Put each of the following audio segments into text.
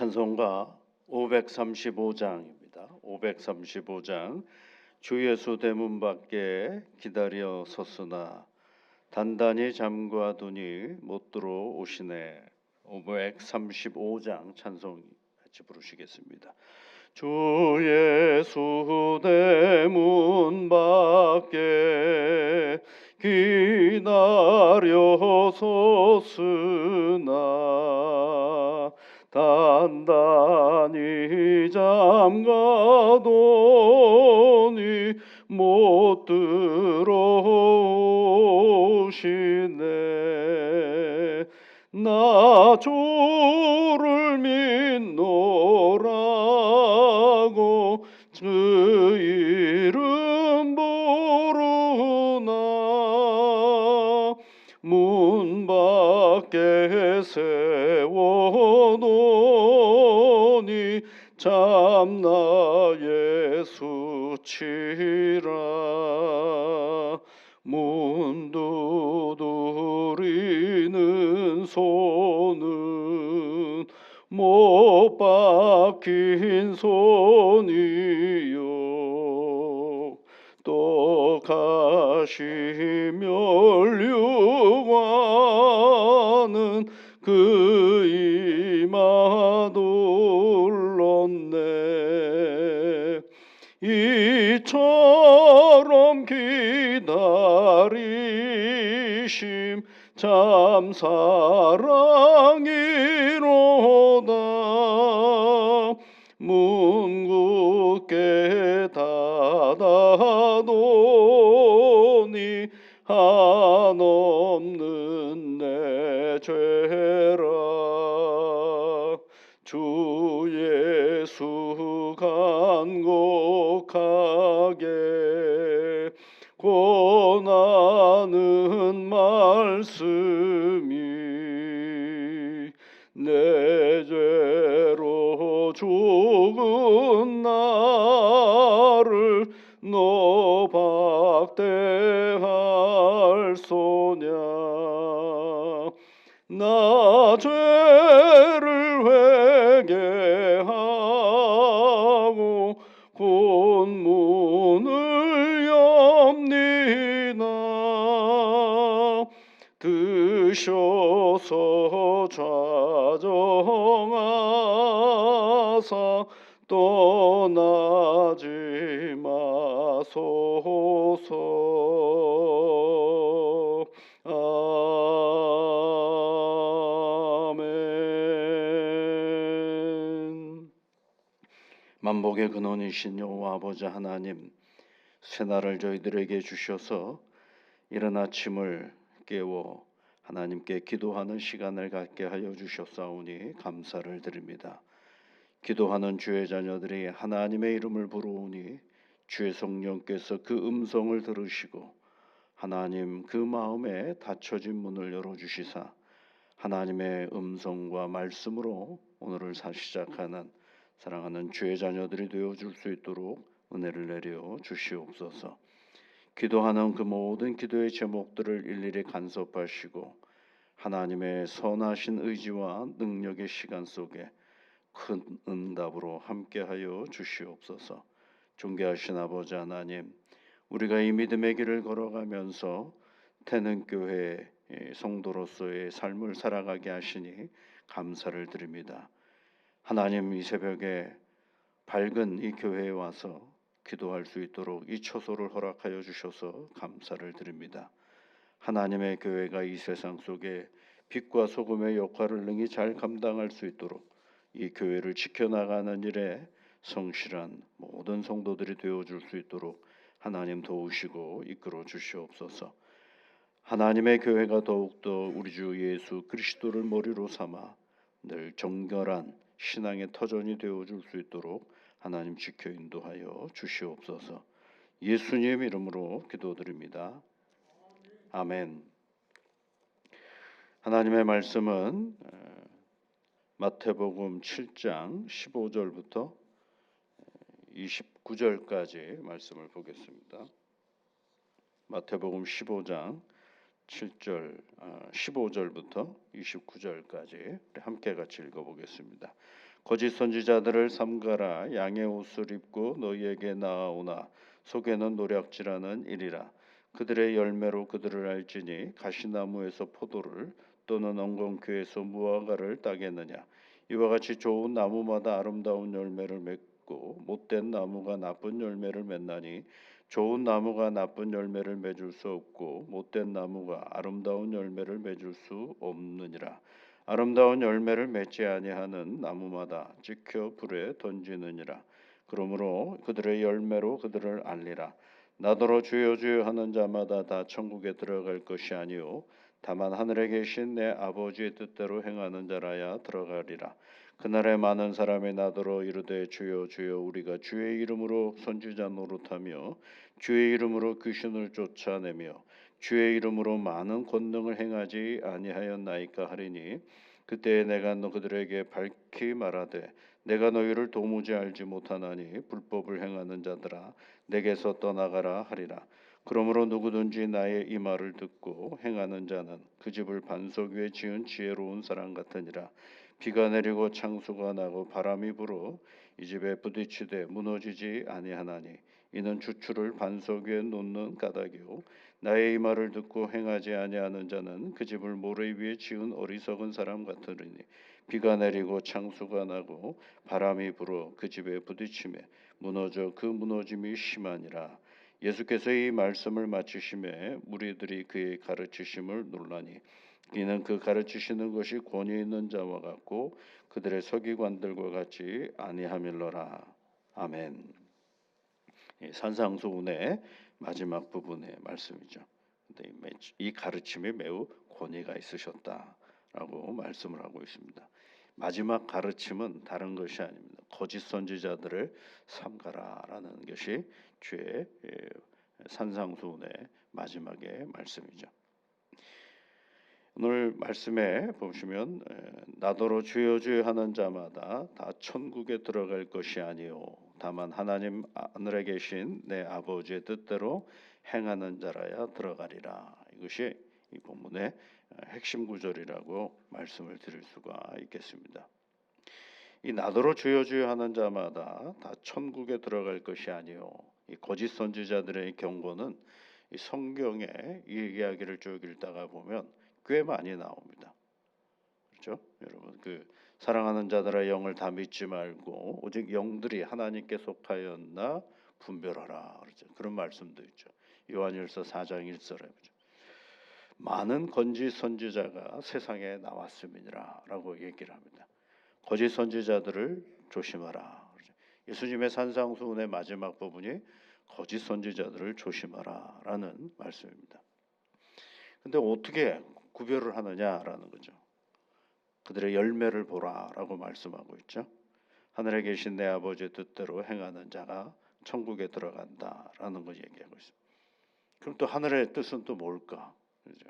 찬송가 535장입니다. 535장 주 예수 대문 밖에 기다려 섰으나 단단히 잠가두니 못 들어오시네. 535장 찬송 같이 부르시겠습니다. 주 예수 대문 밖에 기다려 섰으나 단단히 잠가두니 못 들어오시네. 나 주를 믿노라고 주 이름 부르나 문 밖에 세워놓으니 참나 예수 치라. 문 두드리는 손은 못 박힌 손이요 또 가시 멸류관은 그 이마 둘렀네. 이처럼 기다리심 참 사랑이로다. 문 굳게 닫아놓으니 한없는 내 죄라. 주 예수 간곡하게 권하는 말씀이 내 죄로 죽은 나를 노박대할 소냐. 나 죄를 회개하고 곧 문을 엽니다. 드셔서 좌정하사 떠나지 마소서. 아멘. 만복의 근원이신 여호와 아버지 하나님, 새날을 저희들에게 주셔서 이른 아침을 깨워 하나님께 기도하는 시간을 갖게 하여 주셨사오니 감사를 드립니다. 기도하는 주의 자녀들이 하나님의 이름을 부르오니 주의 성령께서 그 음성을 들으시고 하나님 그 마음에 닫혀진 문을 열어주시사 하나님의 음성과 말씀으로 오늘을 시작하는 사랑하는 주의 자녀들이 되어줄 수 있도록 은혜를 내려 주시옵소서. 기도하는 그 모든 기도의 제목들을 일일이 간섭하시고 하나님의 선하신 의지와 능력의 시간 속에 큰 응답으로 함께하여 주시옵소서. 존귀하신 아버지 하나님, 우리가 이 믿음의 길을 걸어가면서 태능교회 성도로서의 삶을 살아가게 하시니 감사를 드립니다. 하나님, 이 새벽에 밝은 이 교회에 와서 기도할 수 있도록 이 처소를 허락하여 주셔서 감사를 드립니다. 하나님의 교회가 이 세상 속에 빛과 소금의 역할을 능히 잘 감당할 수 있도록 이 교회를 지켜나가는 일에 성실한 모든 성도들이 되어줄 수 있도록 하나님 도우시고 이끌어 주시옵소서. 하나님의 교회가 더욱더 우리 주 예수 그리스도를 머리로 삼아 늘 정결한 신앙의 터전이 되어줄 수 있도록 하나님 지켜 인도하여 주시옵소서. 예수님 이름으로 기도드립니다. 아멘. 하나님의 말씀은 마태복음 7장 15절부터 29절까지 말씀을 보겠습니다. 마태복음 15장 7절, 15절부터 29절까지 함께 같이 읽어보겠습니다. 거짓 선지자들을 삼가라. 양의 옷을 입고 너희에게 나아오나 속에는 노략질하는 일이라. 그들의 열매로 그들을 알지니 가시나무에서 포도를 또는 엉겅퀴에서 무화과를 따겠느냐. 이와 같이 좋은 나무마다 아름다운 열매를 맺고 못된 나무가 나쁜 열매를 맺나니 좋은 나무가 나쁜 열매를 맺을 수 없고 못된 나무가 아름다운 열매를 맺을 수 없느니라. 아름다운 열매를 맺지 아니하는 나무마다 찍혀 불에 던지느니라. 그러므로 그들의 열매로 그들을 알리라. 나더러 주여 주여 하는 자마다 다 천국에 들어갈 것이 아니요 다만 하늘에 계신 내 아버지의 뜻대로 행하는 자라야 들어가리라. 그날에 많은 사람이 나더러 이르되 주여 주여 우리가 주의 이름으로 선지자 노릇하며 주의 이름으로 귀신을 쫓아내며 주의 이름으로 많은 권능을 행하지 아니하였나이까 하리니 그때에 내가 그들에게 밝히 말하되 내가 너희를 도무지 알지 못하나니 불법을 행하는 자들아 내게서 떠나가라 하리라. 그러므로 누구든지 나의 이 말을 듣고 행하는 자는 그 집을 반석 위에 지은 지혜로운 사람 같으니라. 비가 내리고 창수가 나고 바람이 불어 이 집에 부딪히되 무너지지 아니하나니 이는 주추를 반석 위에 놓는 까닭이요 나의 이 말을 듣고 행하지 아니하는 자는 그 집을 모래 위에 지은 어리석은 사람 같으니 비가 내리고 창수가 나고 바람이 불어 그 집에 부딪히매 무너져 그 무너짐이 심하니라. 예수께서 이 말씀을 마치심에 무리들이 그의 가르치심을 놀라니 이는 그 가르치시는 것이 권위 있는 자와 같고 그들의 서기관들과 같이 아니함일러라. 아멘. 산상수훈의 마지막 부분의 말씀이죠. 근데 이 가르침이 매우 권위가 있으셨다라고 말씀을 하고 있습니다. 마지막 가르침은 다른 것이 아닙니다. 거짓 선지자들을 삼가라라는 것이 주의 산상수훈의 마지막의 말씀이죠. 오늘 말씀에 보시면 나더러 주여 주여 하는 자마다 다 천국에 들어갈 것이 아니요 다만 하나님 하늘에 계신 내 아버지의 뜻대로 행하는 자라야 들어가리라. 이것이 이 본문의 핵심 구절이라고 말씀을 드릴 수가 있겠습니다. 이 나더러 주여 주여 하는 자마다 다 천국에 들어갈 것이 아니요. 이 거짓 선지자들의 경고는 이 성경에 이 이야기를 쭉 읽다가 보면 꽤 많이 나옵니다. 그렇죠? 여러분 사랑하는 자들의 영을 다 믿지 말고 오직 영들이 하나님께 속하였나 분별하라. 그렇죠? 그런 말씀도 있죠. 요한일서 4장 1절에 보죠. 많은 거짓 선지자가 세상에 나왔음이니라라고 얘기를 합니다. 거짓 선지자들을 조심하라. 그렇죠? 예수님의 산상수훈의 마지막 부분이 거짓 선지자들을 조심하라라는 말씀입니다. 근데 어떻게 구별을 하느냐라는 거죠. 그들의 열매를 보라라고 말씀하고 있죠. 하늘에 계신 내 아버지의 뜻대로 행하는 자가 천국에 들어간다라는 걸 얘기하고 있습니다. 그럼 또 하늘의 뜻은 또 뭘까? 그죠?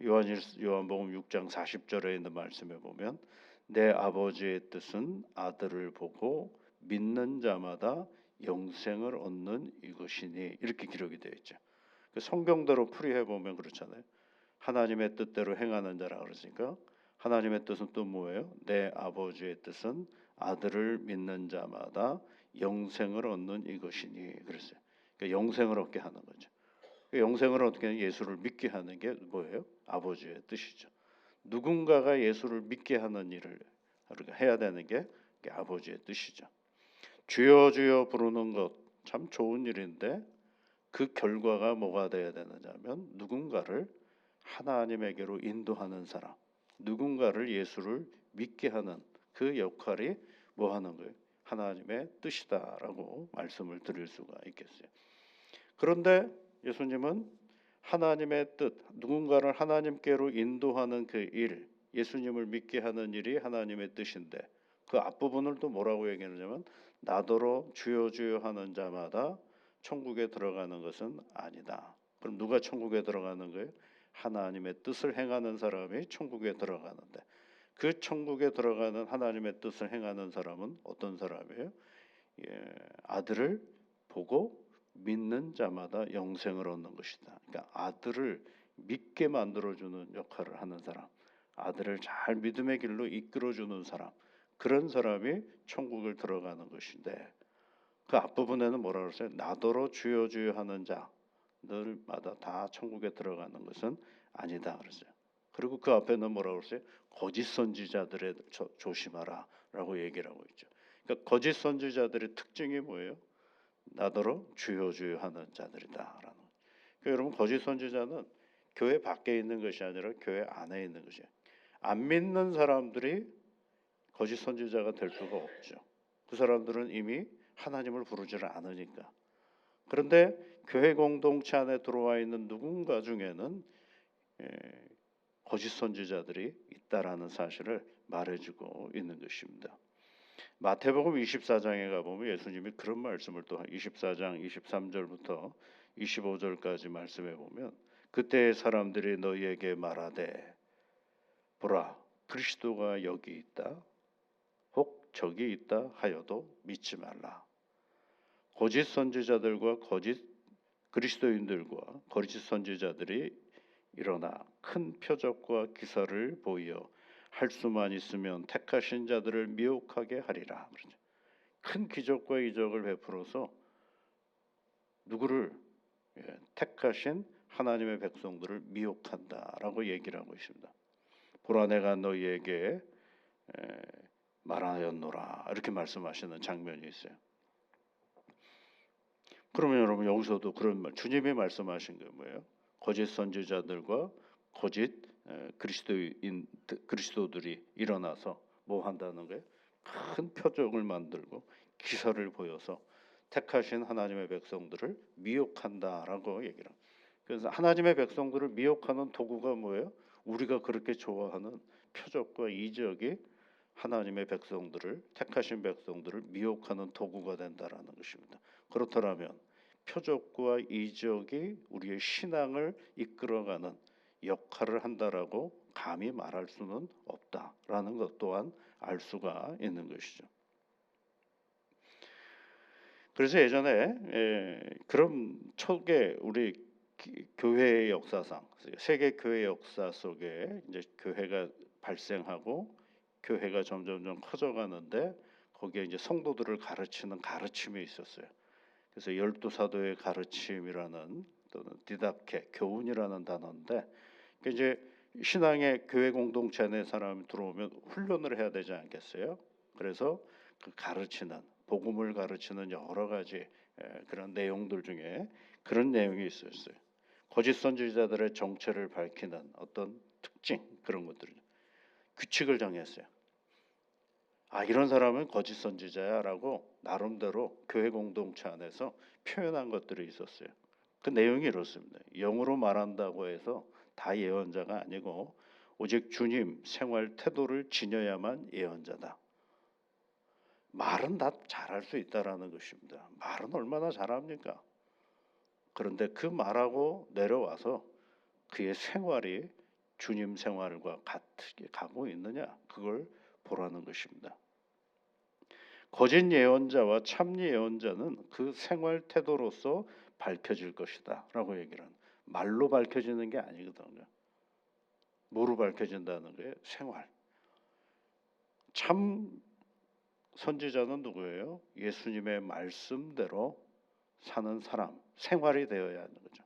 요한복음 6장 40절에 있는 말씀에 보면 내 아버지의 뜻은 아들을 보고 믿는 자마다 영생을 얻는 이것이니 이렇게 기록이 되어 있죠. 성경대로 풀이해 보면 그렇잖아요. 하나님의 뜻대로 행하는 자라 그러니까 하나님의 뜻은 또 뭐예요? 내 아버지의 뜻은 아들을 믿는 자마다 영생을 얻는 이것이니 그랬어요. 그러니까 영생을 얻게 하는 거죠. 영생을 어떻게 하는 예수를 믿게 하는 게 뭐예요? 아버지의 뜻이죠. 누군가가 예수를 믿게 하는 일을 해야 되는 게 아버지의 뜻이죠. 주여 주여 부르는 것 참 좋은 일인데 그 결과가 뭐가 돼야 되느냐면 누군가를 하나님에게로 인도하는 사람, 누군가를 예수를 믿게 하는 그 역할이 뭐 하는 거예요? 하나님의 뜻이다라고 말씀을 드릴 수가 있겠어요. 그런데 예수님은 하나님의 뜻, 누군가를 하나님께로 인도하는 그 일, 예수님을 믿게 하는 일이 하나님의 뜻인데 그 앞부분을 또 뭐라고 얘기하냐면 나더러 주여 주여 하는 자마다 천국에 들어가는 것은 아니다. 그럼 누가 천국에 들어가는 거예요? 하나님의 뜻을 행하는 사람이 천국에 들어가는데 그 천국에 들어가는 하나님의 뜻을 행하는 사람은 어떤 사람이에요? 아들을 보고 믿는 자마다 영생을 얻는 것이다. 그러니까 아들을 믿게 만들어주는 역할을 하는 사람, 아들을 잘 믿음의 길로 이끌어주는 사람, 그런 사람이 천국을 들어가는 것인데, 그 앞부분에는 뭐라 그랬어요? 나더러 주여 주여 하는 자들마다 다 천국에 들어가는 것은 아니다 그랬어요. 그리고 그 앞에는 뭐라 그랬어요? 거짓 선지자들에 조심하라 라고 얘기를 하고 있죠. 그러니까 거짓 선지자들의 특징이 뭐예요? 나더러 주여 주여 하는 자들이다 라는. 그러니까 여러분, 거짓 선지자는 교회 밖에 있는 것이 아니라 교회 안에 있는 것이에요. 안 믿는 사람들이 거짓 선지자가 될 수가 없죠. 그 사람들은 이미 하나님을 부르지를 않으니까. 그런데 교회 공동체 안에 들어와 있는 누군가 중에는 거짓 선지자들이 있다라는 사실을 말해주고 있는 것입니다. 마태복음 24장에 가보면 예수님이 그런 말씀을 또 24장 23절부터 25절까지 말씀해 보면, 그때 사람들이 너희에게 말하되 보라 그리스도가 여기 있다 혹 저기 있다 하여도 믿지 말라. 거짓 선지자들과 거짓 그리스도인들과 거짓 선지자들이 일어나 큰 표적과 기사를 보여 할 수만 있으면 택하신 자들을 미혹하게 하리라. 큰 기적과 이적을 베풀어서 누구를 택하신 하나님의 백성들을 미혹한다라고 얘기를 하고 있습니다. 보라 내가 너희에게 말하였노라 이렇게 말씀하시는 장면이 있어요. 그러면 여러분 여기서도 그런 말, 주님이 말씀하신 게 뭐예요? 거짓 선지자들과 거짓 그리스도들이 일어나서 뭐 한다는 거예요? 큰 표적을 만들고 기사를 보여서 택하신 하나님의 백성들을 미혹한다라고 얘기를 합니다. 그래서 하나님의 백성들을 미혹하는 도구가 뭐예요? 우리가 그렇게 좋아하는 표적과 이적이 하나님의 백성들을, 택하신 백성들을 미혹하는 도구가 된다라는 것입니다. 그렇더라면 표적과 이적이 우리의 신앙을 이끌어가는 역할을 한다라고 감히 말할 수는 없다라는 것 또한 알 수가 있는 것이죠. 그래서 예전에 그런 초기 우리 교회의 역사상, 세계 교회 역사 속에 이제 교회가 발생하고 교회가 점점점 커져가는데 거기에 이제 성도들을 가르치는 가르침이 있었어요. 그래서 12사도의 가르침이라는 또는 디다케, 교훈이라는 단어인데, 이제 신앙의 교회 공동체 안에 사람이 들어오면 훈련을 해야 되지 않겠어요? 그래서 그 가르치는, 복음을 가르치는 여러 가지 그런 내용들 중에 그런 내용이 있었어요. 거짓 선지자들의 정체를 밝히는 어떤 특징, 그런 것들, 규칙을 정했어요. 아, 이런 사람은 거짓 선지자야라고 나름대로 교회 공동체 안에서 표현한 것들이 있었어요. 그 내용이 이렇습니다. 영으로 말한다고 해서 다 예언자가 아니고 오직 주님 생활 태도를 지녀야만 예언자다. 말은 다 잘할 수 있다라는 것입니다. 말은 얼마나 잘합니까? 그런데 그 말하고 내려와서 그의 생활이 주님 생활과 같게 가고 있느냐, 그걸 보라는 것입니다. 거짓 예언자와 참 예언자는 그 생활 태도로서 밝혀질 것이다 라고 얘기를 합니다. 말로 밝혀지는 게 아니거든요. 뭐로 밝혀진다는 거예요? 생활. 참 선지자는 누구예요? 예수님의 말씀대로 사는 사람, 생활이 되어야 하는 거죠.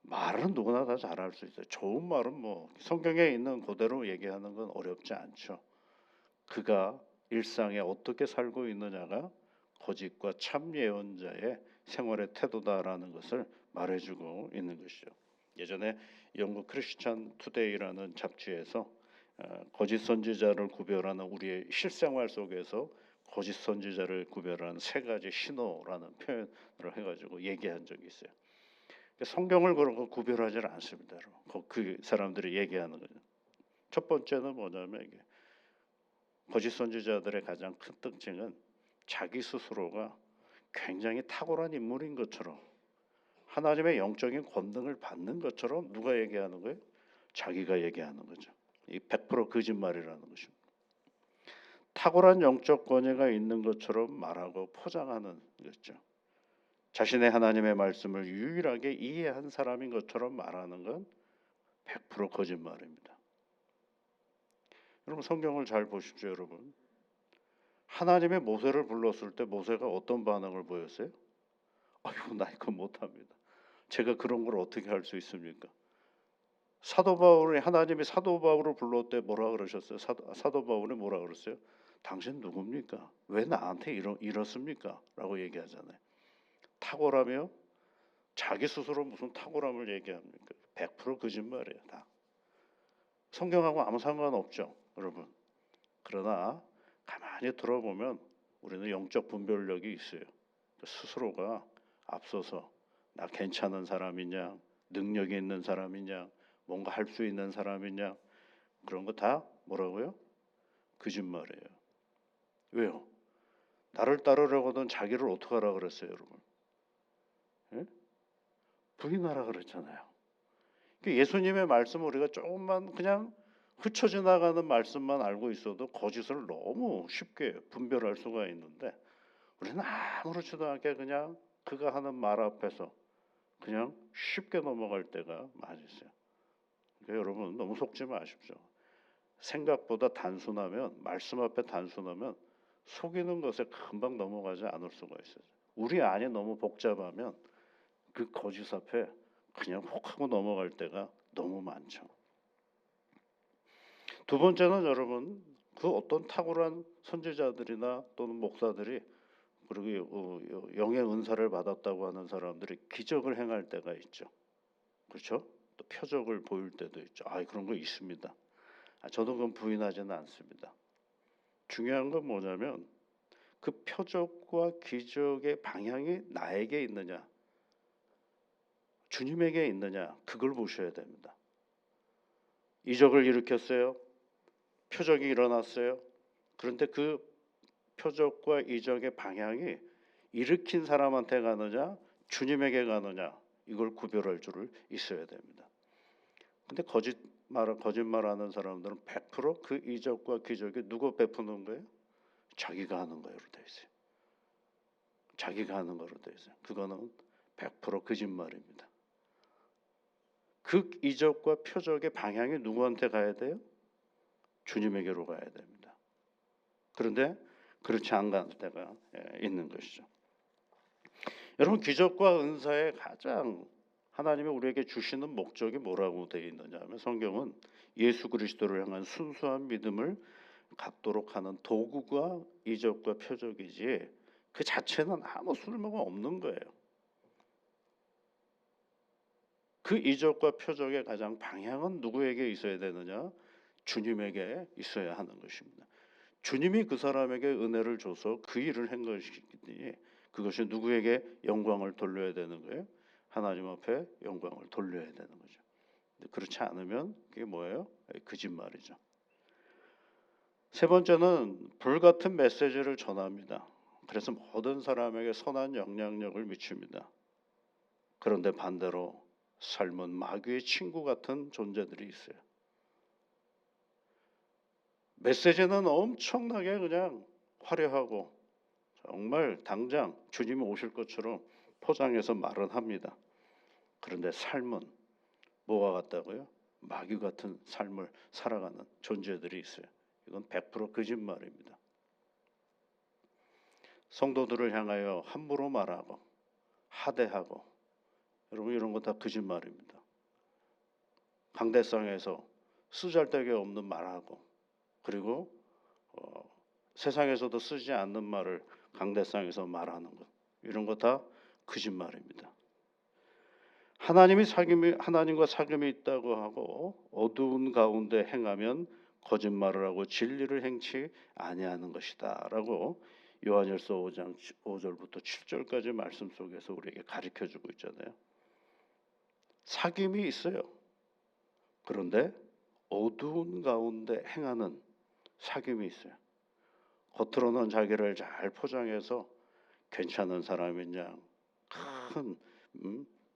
말은 누구나 다 잘할 수 있어요. 좋은 말은 뭐 성경에 있는 그대로 얘기하는 건 어렵지 않죠. 그가 일상에 어떻게 살고 있느냐가 거짓과 참 예언자의 생활의 태도다라는 것을 말해주고 있는 것이죠. 예전에 영국 크리스천 투데이라는 잡지에서 거짓 선지자를 구별하는 우리의 실생활 속에서 거짓 선지자를 구별하는 세 가지 신호라는 표현을 해가지고 얘기한 적이 있어요. 성경을 그러고 구별하지 않습니다. 그 사람들이 얘기하는 거죠. 첫 번째는 뭐냐면 이게 거짓 선지자들의 가장 큰 특징은 자기 스스로가 굉장히 탁월한 인물인 것처럼, 하나님의 영적인 권능을 받는 것처럼 누가 얘기하는 거예요? 자기가 얘기하는 거죠. 이 100% 거짓말이라는 것입니다. 탁월한 영적 권위가 있는 것처럼 말하고 포장하는 거죠. 자신의 하나님의 말씀을 유일하게 이해한 사람인 것처럼 말하는 건 100% 거짓말입니다. 여러분 성경을 잘 보십시오. 여러분 하나님의 모세를 불렀을 때 모세가 어떤 반응을 보였어요? 아이고 나 이거 못합니다. 제가 그런 걸 어떻게 할 수 있습니까? 사도 바울이 하나님이 사도 바울을 불렀을 때 뭐라 그러셨어요? 사도 바울이 뭐라 그랬어요? 당신 누굽니까? 왜 나한테 이렇습니까? 라고 얘기하잖아요. 탁월하며 자기 스스로 무슨 탁월함을 얘기합니까? 100% 거짓말이에요. 다. 성경하고 아무 상관없죠, 여러분. 그러나 가만히 들어보면 우리는 영적 분별력이 있어요. 스스로가 앞서서 나 괜찮은 사람이냐, 능력이 있는 사람이냐, 뭔가 할 수 있는 사람이냐, 그런 거 다 뭐라고요? 거짓말이에요. 왜요? 나를 따르려거든 자기를 어떻게 하라 그랬어요, 여러분? 예? 부인하라 그랬잖아요. 예수님의 말씀을 우리가 조금만 그냥 스쳐 지나가는 말씀만 알고 있어도 거짓을 너무 쉽게 분별할 수가 있는데 우리는 아무렇지도 않게 그냥 그가 하는 말 앞에서 그냥 쉽게 넘어갈 때가 많이 있어요. 그러니까 여러분 너무 속지 마십시오. 생각보다 단순하면 말씀 앞에 단순하면 속이는 것에 금방 넘어가지 않을 수가 있어요. 우리 안이 너무 복잡하면 그 거짓 앞에 그냥 혹 하고 넘어갈 때가 너무 많죠. 두 번째는 여러분 그 어떤 탁월한 선지자들이나 또는 목사들이 그리고 영의 은사를 받았다고 하는 사람들이 기적을 행할 때가 있죠. 그렇죠? 또 표적을 보일 때도 있죠. 그런 거 있습니다. 저도 그건 부인하지는 않습니다. 중요한 건 뭐냐면 그 표적과 기적의 방향이 나에게 있느냐 주님에게 있느냐 그걸 보셔야 됩니다. 이적을 일으켰어요. 표적이 일어났어요. 그런데 그 표적과 이적의 방향이 일으킨 사람한테 가느냐 주님에게 가느냐 이걸 구별할 줄 있어야 됩니다. 근데 거짓말하는 사람들은 100%그 이적과 기적이 누구 베푸는 거예요? 자기가 하는 거로 돼 있어요. 자기가 하는 거로 돼 있어요. 그거는 100% 거짓말입니다. 그 이적과 표적의 방향이 누구한테 가야 돼요? 주님에게로 가야 됩니다. 그런데 그렇지 않은 때가 있는 것이죠. 여러분 기적과 은사의 가장 하나님이 우리에게 주시는 목적이 뭐라고 되어 있느냐 하면 성경은 예수 그리스도를 향한 순수한 믿음을 갖도록 하는 도구가 이적과 표적이지 그 자체는 아무 쓸모가 없는 거예요. 그 이적과 표적의 가장 방향은 누구에게 있어야 되느냐? 주님에게 있어야 하는 것입니다. 주님이 그 사람에게 은혜를 줘서 그 일을 한 것이기 때문에 그것이 누구에게 영광을 돌려야 되는 거예요? 하나님 앞에 영광을 돌려야 되는 거죠. 그렇지 않으면 그게 뭐예요? 거짓말이죠. 세 번째는 불같은 메시지를 전합니다. 그래서 모든 사람에게 선한 영향력을 미칩니다. 그런데 반대로 삶은 마귀의 친구 같은 존재들이 있어요. 메시지는 엄청나게 그냥 화려하고 정말 당장 주님이 오실 것처럼 포장해서 말은 합니다. 그런데 삶은 뭐와 같다고요? 마귀 같은 삶을 살아가는 존재들이 있어요. 이건 100% 거짓말입니다. 성도들을 향하여 함부로 말하고 하대하고 여러분 이런 거 다 거짓말입니다. 강대상에서 쓰잘데기 없는 말하고 그리고 세상에서도 쓰지 않는 말을 강대상에서 말하는 것 이런 거 다 거짓말입니다. 하나님과 사귐이 있다고 하고 어두운 가운데 행하면 거짓말을 하고 진리를 행치 아니하는 것이다라고 요한일서 5장 5절부터 7절까지 말씀 속에서 우리에게 가르쳐주고 있잖아요. 사귐이 있어요. 그런데 어두운 가운데 행하는 사귐이 있어요. 겉으로는 자기를 잘 포장해서 괜찮은 사람이냐 큰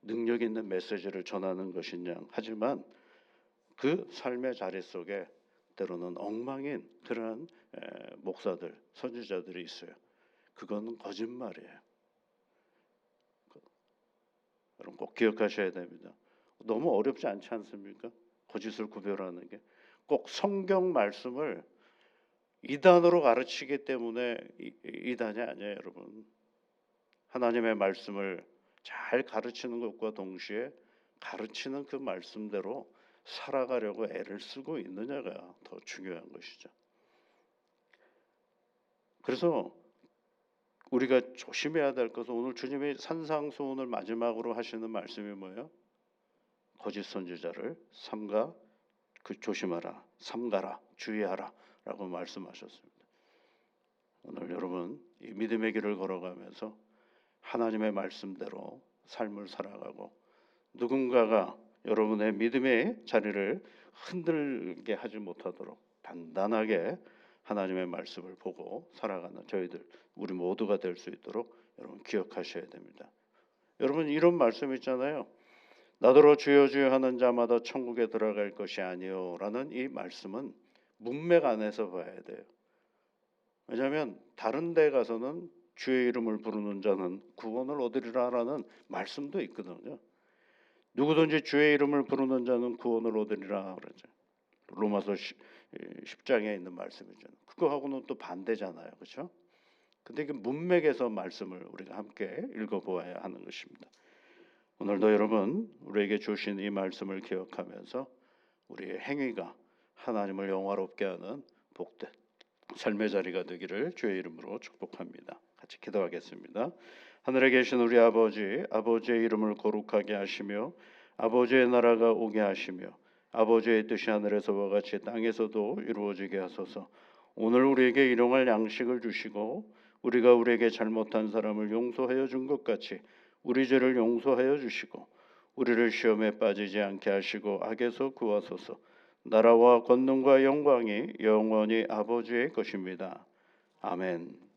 능력 있는 메시지를 전하는 것이냐 하지만 그 삶의 자리 속에 때로는 엉망인 그러한 목사들 선지자들이 있어요. 그건 거짓말이에요. 여러분 꼭 기억하셔야 됩니다. 너무 어렵지 않지 않습니까? 거짓을 구별하는 게. 꼭 성경 말씀을 이단으로 가르치기 때문에 이단이 아니에요, 여러분. 하나님의 말씀을 잘 가르치는 것과 동시에 가르치는 그 말씀대로 살아가려고 애를 쓰고 있느냐가 더 중요한 것이죠. 그래서 우리가 조심해야 될 것은 오늘 주님이 산상수훈을 마지막으로 하시는 말씀이 뭐예요? 거짓 선지자를 삼가 조심하라, 삼가라, 주의하라 라고 말씀하셨습니다. 오늘 여러분 이 믿음의 길을 걸어가면서 하나님의 말씀대로 삶을 살아가고 누군가가 여러분의 믿음의 자리를 흔들게 하지 못하도록 단단하게 하나님의 말씀을 보고 살아가는 저희들 우리 모두가 될 수 있도록 여러분 기억하셔야 됩니다. 여러분 이런 말씀 있잖아요. 나더러 주여 주여 하는 자마다 천국에 들어갈 것이 아니요 라는 이 말씀은 문맥 안에서 봐야 돼요. 왜냐하면 다른 데 가서는 주의 이름을 부르는 자는 구원을 얻으리라라는 말씀도 있거든요. 누구든지 주의 이름을 부르는 자는 구원을 얻으리라 그러죠. 로마서 10장에 있는 말씀이죠. 그거하고는 또 반대잖아요. 그렇죠? 근데 그 문맥에서 말씀을 우리가 함께 읽어보아야 하는 것입니다. 오늘도 여러분 우리에게 주신 이 말씀을 기억하면서 우리의 행위가 하나님을 영화롭게 하는 복된 삶의 자리가 되기를 주의 이름으로 축복합니다. 같이 기도하겠습니다. 하늘에 계신 우리 아버지, 아버지의 이름을 거룩하게 하시며 아버지의 나라가 오게 하시며 아버지의 뜻이 하늘에서와 같이 땅에서도 이루어지게 하소서. 오늘 우리에게 일용할 양식을 주시고 우리가 우리에게 잘못한 사람을 용서하여 준 것 같이 우리 죄를 용서하여 주시고 우리를 시험에 빠지지 않게 하시고 악에서 구하소서. 나라와 권능과 영광이 영원히 아버지의 것입니다. 아멘.